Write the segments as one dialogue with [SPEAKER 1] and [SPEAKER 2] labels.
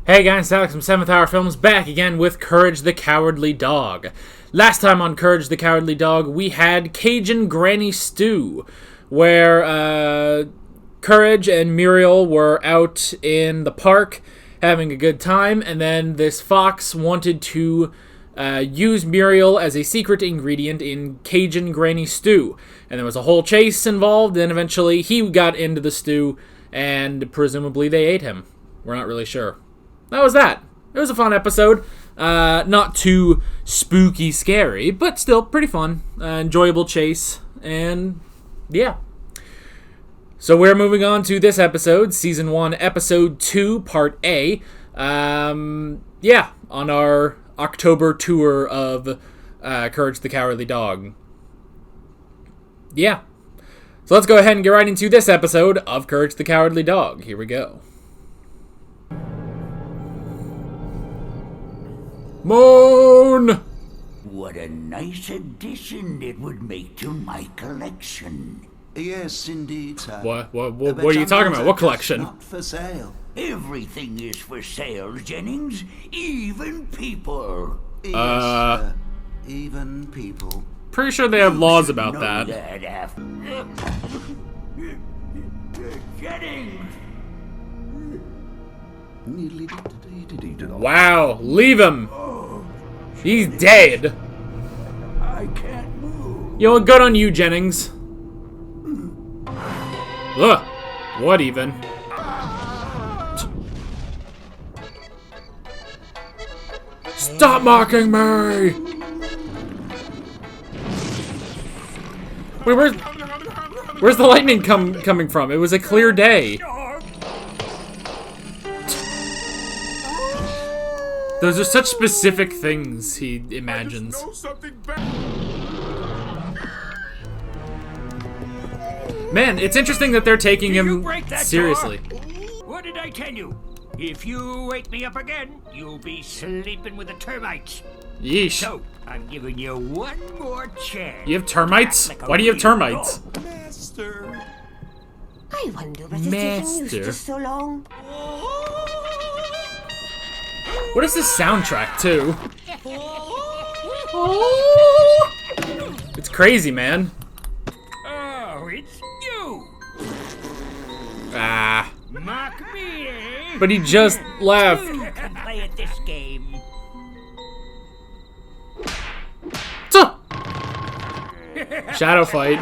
[SPEAKER 1] Hey guys, Alex from 7th Hour Films back again with Courage the Cowardly Dog. Last time on Courage the Cowardly Dog, we had Cajun Granny Stew, where Courage and Muriel were out in the park having a good time, and then this fox wanted to use Muriel as a secret ingredient in Cajun Granny Stew. And there was a whole chase involved, and eventually he got into the stew, and presumably they ate him. We're not really sure. That was that. It was a fun episode. Not too spooky scary, but still pretty fun. Enjoyable chase. And yeah. So we're moving on to this episode, Season 1, Episode 2, Part A. Yeah, on our October tour of Courage the Cowardly Dog. Yeah. So let's go ahead and get right into this episode of Courage the Cowardly Dog. Here we go. Moan!
[SPEAKER 2] What a nice addition it would make to my collection.
[SPEAKER 3] Yes, indeed, sir.
[SPEAKER 1] What are you talking about? What collection?
[SPEAKER 3] Not for sale.
[SPEAKER 2] Everything is for sale, Jennings. Even people.
[SPEAKER 3] Yes, sir. Even people.
[SPEAKER 1] Pretty sure they have laws about that.
[SPEAKER 2] Jennings!
[SPEAKER 1] Wow, leave him. He's dead.
[SPEAKER 2] I can't move.
[SPEAKER 1] You know, good on you, Jennings. Ugh, what even? Stop mocking me! Wait, where's the lightning coming from? It was a clear day. Those are such specific things he imagines. Man, it's interesting that they're taking him seriously.
[SPEAKER 2] What did I tell you? If you wake me up again, you'll be sleeping with the termites.
[SPEAKER 1] Yeesh.
[SPEAKER 2] So, I'm giving you one more chance.
[SPEAKER 1] You have termites? Why do you have termites?
[SPEAKER 3] Master.
[SPEAKER 4] I wonder what it's used to so long.
[SPEAKER 1] What is this soundtrack, too? It's crazy, man.
[SPEAKER 2] Oh, it's you.
[SPEAKER 1] Ah.
[SPEAKER 2] Mock me, eh?
[SPEAKER 1] But he just left.
[SPEAKER 2] You can play at this game.
[SPEAKER 1] Shadow fight.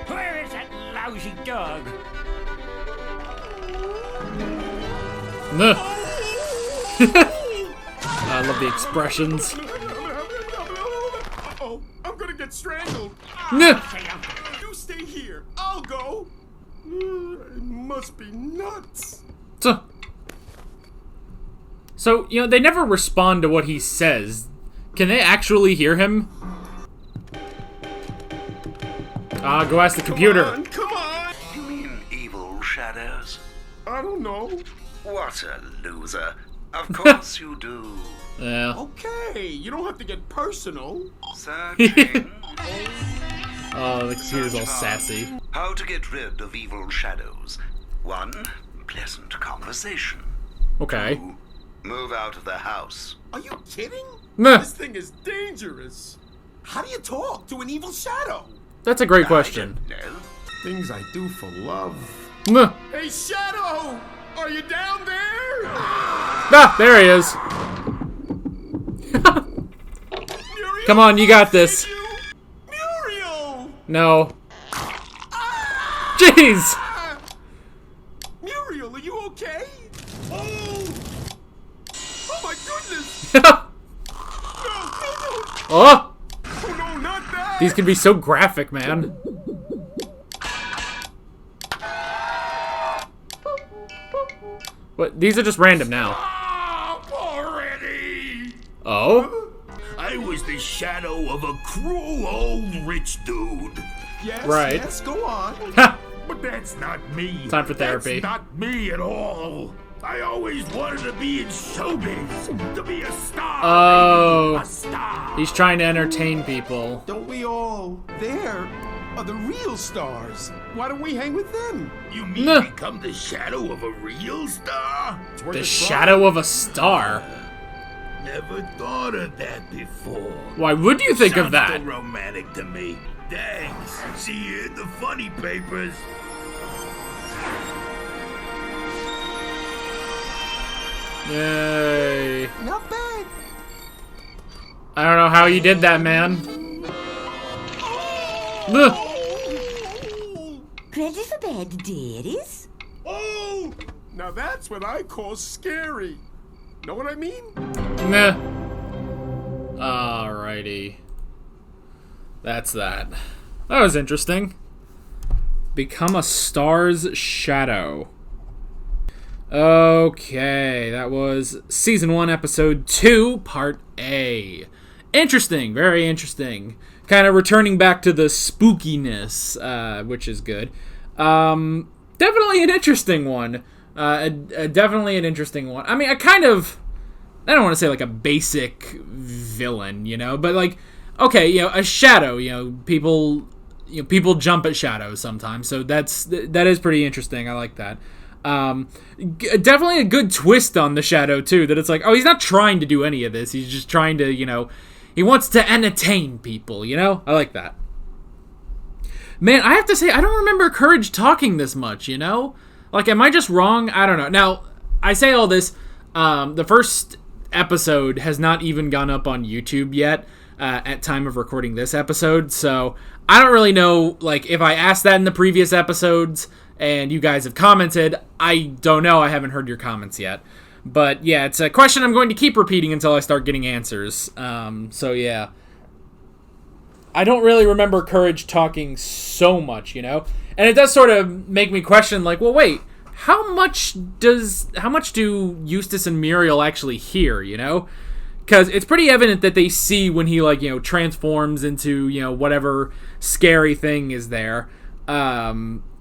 [SPEAKER 2] Where is that lousy dog?
[SPEAKER 1] I love the expressions.
[SPEAKER 5] Uh-oh, I'm gonna get strangled.
[SPEAKER 1] Nuh.
[SPEAKER 5] You stay here. I'll go. It must be nuts.
[SPEAKER 1] So, you know, they never respond to what he says. Can they actually hear him? Go ask the computer.
[SPEAKER 5] Come on.
[SPEAKER 3] You mean evil shadows?
[SPEAKER 5] I don't know.
[SPEAKER 3] What a loser. Of course you do.
[SPEAKER 1] Yeah.
[SPEAKER 5] Okay, you don't have to get personal.
[SPEAKER 3] Searching.
[SPEAKER 1] Oh, the computer's all sassy.
[SPEAKER 3] How to get rid of evil shadows. 1. Pleasant conversation.
[SPEAKER 1] Okay.
[SPEAKER 3] 2. Move out of the house.
[SPEAKER 5] Are you kidding?
[SPEAKER 1] Meh.
[SPEAKER 5] This thing is dangerous. How do you talk to an evil shadow?
[SPEAKER 1] That's a great question.
[SPEAKER 3] I don't know.
[SPEAKER 5] Things I do for love.
[SPEAKER 1] Meh.
[SPEAKER 5] Hey, Shadow! Are you down there?
[SPEAKER 1] Ah, there he is.
[SPEAKER 5] Muriel,
[SPEAKER 1] Come on, you got this.
[SPEAKER 5] Muriel!
[SPEAKER 1] No. Jeez!
[SPEAKER 5] Muriel, are you okay? Oh! Oh my goodness! No!
[SPEAKER 1] Oh!
[SPEAKER 5] Oh no, not that!
[SPEAKER 1] These can be so graphic, man. But these are just random now.
[SPEAKER 5] Stop already!
[SPEAKER 1] Oh?
[SPEAKER 2] I was the shadow of a cruel old rich dude.
[SPEAKER 5] Yes,
[SPEAKER 1] Right.
[SPEAKER 5] yes, go on.
[SPEAKER 1] Ha!
[SPEAKER 2] But that's not me.
[SPEAKER 1] Time for therapy.
[SPEAKER 2] That's not me at all. I always wanted to be in showbiz, to be a star.
[SPEAKER 1] Oh.
[SPEAKER 2] A star.
[SPEAKER 1] He's trying to entertain people.
[SPEAKER 5] Don't we all? There. are the real stars. Why don't we hang with them?
[SPEAKER 2] You mean
[SPEAKER 1] Nah.
[SPEAKER 2] become the shadow of a real star?
[SPEAKER 5] It's worth
[SPEAKER 1] The
[SPEAKER 5] a try.
[SPEAKER 1] shadow of a star.
[SPEAKER 2] Never thought of that before.
[SPEAKER 1] Why would you think of
[SPEAKER 2] Sounds
[SPEAKER 1] that?
[SPEAKER 2] so romantic to me. Thanks. See you in the funny papers.
[SPEAKER 1] Yay.
[SPEAKER 5] Not bad.
[SPEAKER 1] I don't know how you did that, man. Ugh.
[SPEAKER 4] Ready for bed, dearies?
[SPEAKER 5] Oh! Now that's what I call scary. Know what I mean?
[SPEAKER 1] Nah. Alrighty. That's that. That was interesting. Become a star's shadow. Okay, that was Season 1, Episode 2, Part A. Interesting, very interesting. Kind of returning back to the spookiness, which is good. Definitely an interesting one. Definitely an interesting one. I mean, I don't want to say like a basic villain, you know, but like, okay, you know, a shadow, people jump at shadows sometimes, so that is pretty interesting. I like that. Definitely a good twist on the shadow too, that it's like, oh, he's not trying to do any of this, he's just trying to, he wants to entertain people, I like that. Man, I have to say, I don't remember Courage talking this much, like, am I just wrong? I don't know. Now, I say all this, the first episode has not even gone up on YouTube yet, at time of recording this episode, so I don't really know, like, if I asked that in the previous episodes and you guys have commented, I don't know, I haven't heard your comments yet. But yeah, it's a question I'm going to keep repeating until I start getting answers. So yeah. I don't really remember Courage talking so much, And it does sort of make me question, like, well, wait, how much do Eustace and Muriel actually hear, Because it's pretty evident that they see when he, like, transforms into, whatever scary thing is there.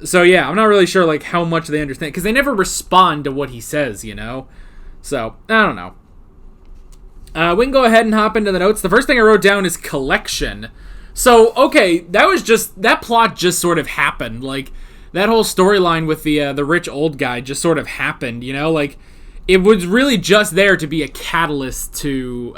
[SPEAKER 1] So yeah, I'm not really sure, like, how much they understand, because they never respond to what he says, So, I don't know. We can go ahead and hop into the notes. The first thing I wrote down is collection. So, okay, that plot just sort of happened. Like, that whole storyline with the rich old guy just sort of happened, Like, it was really just there to be a catalyst to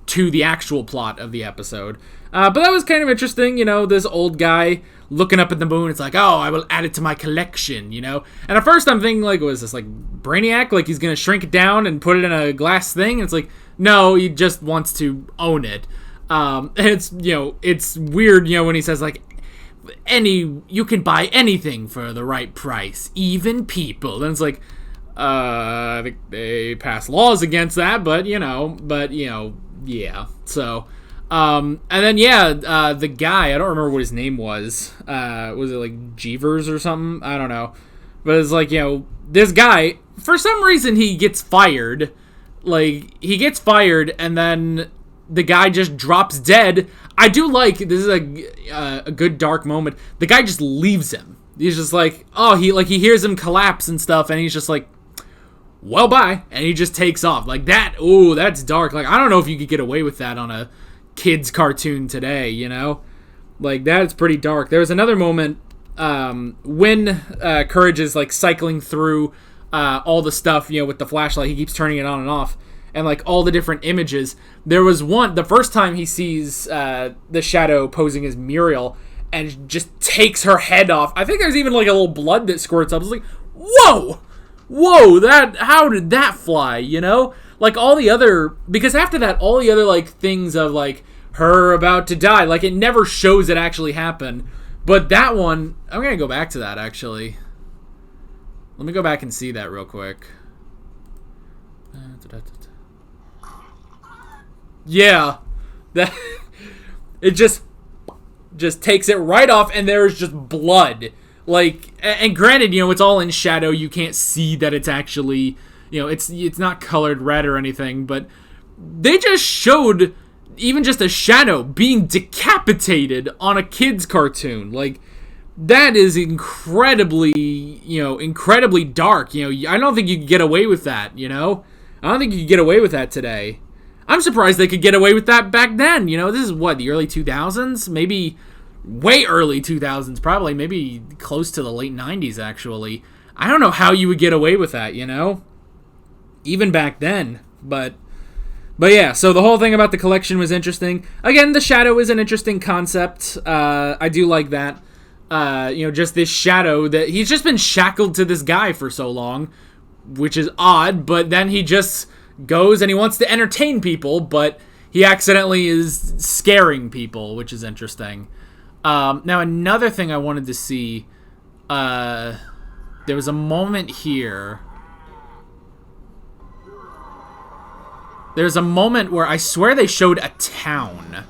[SPEAKER 1] the actual plot of the episode. But that was kind of interesting, this old guy looking up at the moon. It's like, oh, I will add it to my collection, And at first I'm thinking, like, was this, like, Brainiac? Like, he's going to shrink it down and put it in a glass thing? And it's like, no, he just wants to own it. And it's, it's weird, when he says, like, you can buy anything for the right price, even people. And it's like, I think they pass laws against that, but, yeah. So, and then, yeah, the guy, I don't remember what his name was. Was it, like, Jeevers or something? I don't know. But it's like, this guy, for some reason, he gets fired. Like, he gets fired, and then the guy just drops dead. I do like, this is a good dark moment, the guy just leaves him. He's just like, oh, he hears him collapse and stuff, and he's just like, well, bye, and he just takes off. Like, that, ooh, that's dark. Like, I don't know if you could get away with that on a kid's cartoon today, Like, that's pretty dark. There was another moment when Courage is, like, cycling through all the stuff, with the flashlight. He keeps turning it on and off, and, like, all the different images. There was one, the first time he sees the shadow posing as Muriel, and just takes her head off. I think there's even, like, a little blood that squirts up. It's like, whoa! How did that fly, Like, all the other, because after that, all the other, like, things of, like, her about to die, like, it never shows it actually happen. But that one, I'm gonna go back to that, actually. Let me go back and see that real quick. Yeah. That, it just takes it right off, and there's just blood. Like, and granted, it's all in shadow. You can't see that it's actually, it's not colored red or anything, but they just showed even just a shadow being decapitated on a kid's cartoon. Like, that is incredibly dark. I don't think you could get away with that, I don't think you could get away with that today. I'm surprised they could get away with that back then, This is what, the early 2000s? Maybe way early 2000s, probably maybe close to the late 90s, actually. I don't know how you would get away with that, you know? Even back then. But yeah, so the whole thing about the collection was interesting. Again, the shadow is an interesting concept. I do like that. You know, just this shadow that he's just been shackled to this guy for so long, which is odd, but then he just goes and he wants to entertain people, but he accidentally is scaring people, which is interesting. Now, another thing I wanted to see, there was a moment here. There's a moment where I swear they showed a town.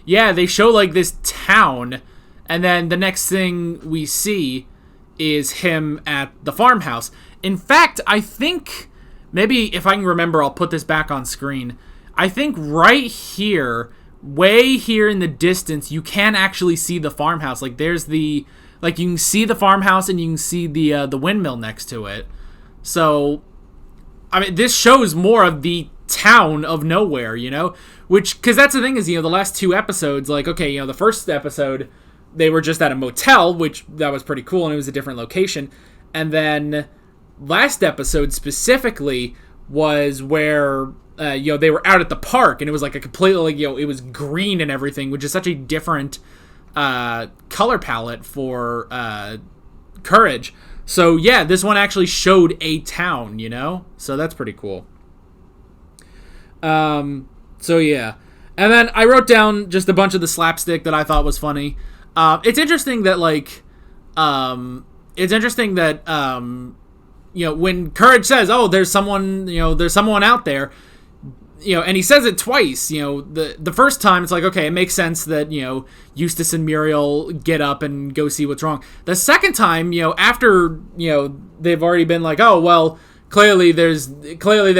[SPEAKER 1] Yeah, they show, like, this town, and then the next thing we see is him at the farmhouse. In fact, I think, maybe if I can remember, I'll put this back on screen. I think right here, way here in the distance, you can actually see the farmhouse. Like, there's the... Like, you can see the farmhouse and you can see the windmill next to it. So, I mean, this shows more of the town of nowhere, you know? Which, because that's the thing is, you know, the last two episodes, like, okay, you know, the first episode, they were just at a motel, which, that was pretty cool, and it was a different location. And then, last episode specifically was where, you know, they were out at the park, and it was like a completely, like, you know, it was green and everything, which is such a different color palette for Courage. So yeah, this one actually showed a town, you know? So that's pretty cool. So yeah. And then I wrote down just a bunch of the slapstick that I thought was funny. It's interesting that, like, you know, when Courage says, oh, there's someone out there, you know, and he says it twice, you know, the first time it's like, okay, it makes sense that, you know, Eustace and Muriel get up and go see what's wrong. The second time, you know, after, you know, they've already been like, oh, well, clearly there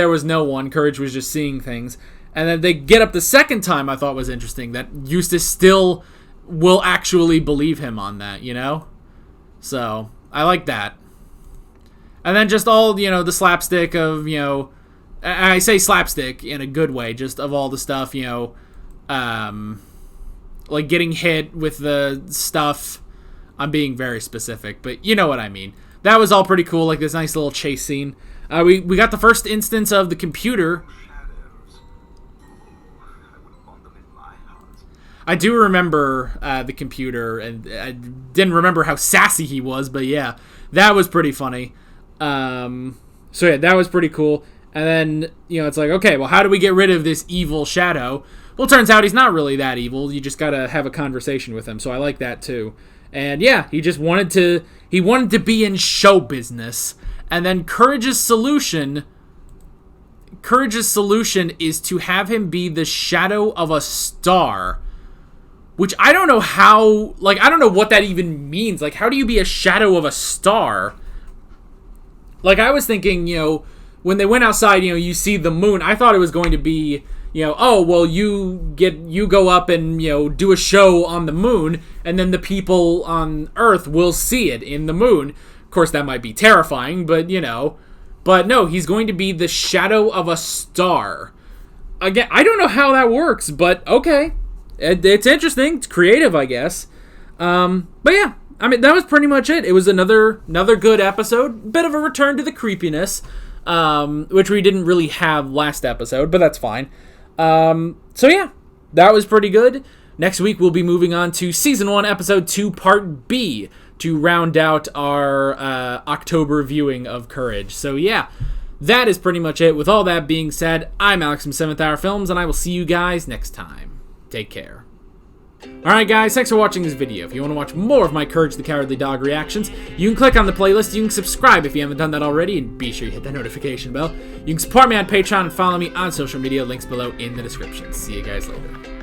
[SPEAKER 1] was no one, Courage was just seeing things. And then they get up the second time, I thought was interesting, that Eustace still will actually believe him on that, you know? So, I like that. And then just all, you know, the slapstick of, you know, I say slapstick in a good way, just of all the stuff, you know, like getting hit with the stuff. I'm being very specific, but you know what I mean. That was all pretty cool, like this nice little chase scene. We got the first instance of the computer. I do remember the computer, and I didn't remember how sassy he was, but yeah, that was pretty funny. So yeah, that was pretty cool. And then, you know, it's like, okay, well, how do we get rid of this evil shadow? Well, it turns out he's not really that evil. You just gotta have a conversation with him. So I like that too. And yeah, he just wanted to be in show business. And then Courage's solution is to have him be the shadow of a star. Which I don't know how, like, I don't know what that even means. Like, how do you be a shadow of a star? Like, I was thinking, you know, when they went outside, you know, you see the moon. I thought it was going to be, you know, oh, well, you go up and, you know, do a show on the moon, and then the people on Earth will see it in the moon. Of course, that might be terrifying, but, you know. But no, he's going to be the shadow of a star. Again, I don't know how that works, but okay. It's interesting. It's creative, I guess. But yeah, I mean, that was pretty much it. It was another good episode. Bit of a return to the creepiness. Which we didn't really have last episode, but that's fine. So yeah, that was pretty good. Next week, we'll be moving on to Season 1, Episode 2, Part B, to round out our October viewing of Courage. So yeah, that is pretty much it. With all that being said, I'm Alex from 7th Hour Films, and I will see you guys next time. Take care. Alright guys, thanks for watching this video. If you want to watch more of my Courage the Cowardly Dog reactions, you can click on the playlist, you can subscribe if you haven't done that already, and be sure you hit that notification bell. You can support me on Patreon and follow me on social media, links below in the description. See you guys later.